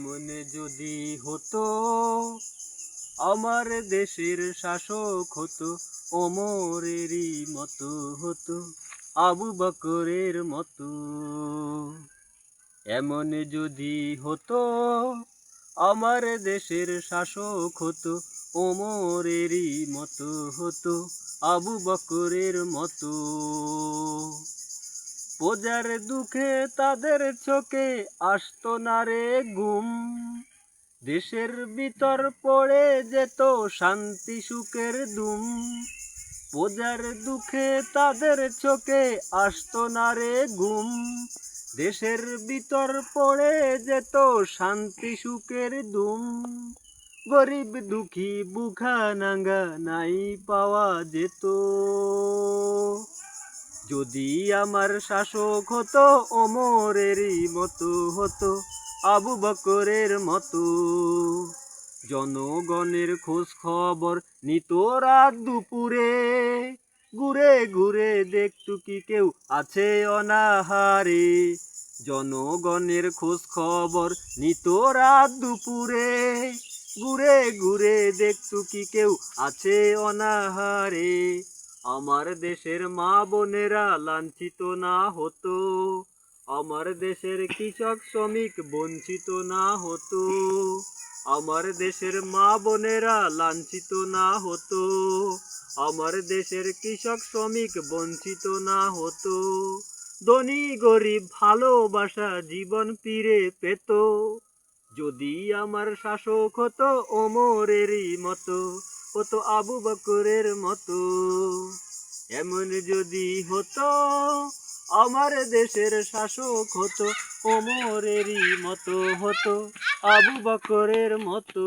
মনে যদি হতো আমার দেশের শাসক হতো, ওমরেরই মতো হতো, আবু বকরের মতো। এমন যদি হতো আমার দেশের শাসক হতো, ওমরেরই মতো হতো, আবু বকরের মতো। প্রজার দুঃখে তাদের চোখে আসতো না রে ঘুম, দেশের ভিতর পড়ে যেত শান্তি সুখের ধুম। প্রজার দুঃখে তাদের চোখে আসতো না রে ঘুম, দেশের ভিতর পড়ে যেত শান্তি সুখের ধুম। গরিব দুঃখী বুখা নাঙ্গা নাই পাওয়া যেত, যদি আমার শাসক হতো ওমরেরই মতো হতো, আবু বকরের মতো। জনগণের খোঁজ খবর নিত রাত দুপুরে, ঘুরে ঘুরে দেখতো কি কেউ আছে অনাহারে। জনগণের খোঁজ খবর নিত রাত দুপুরে, ঘুরে ঘুরে দেখতো কি কেউ আছে অনাহারে। আমার দেশের মা বোনেরা লাঞ্ছিত না হতো, আমার দেশের কৃষক শ্রমিক বঞ্চিত না হতো। আমার দেশের মা বোনেরা লাঞ্ছিত না হতো, আমার দেশের কৃষক শ্রমিক বঞ্চিত না হতো। ধনী গরিব ভালোবাসা জীবন ফিরে পেত, যদি আমার শাসক হতো ওমরেরই মতো হতো, আবু বকরের মতো। এমন যদি হতো আমার দেশের শাসক হতো, ওমরেরই মতো হতো, আবু বকরের মতো।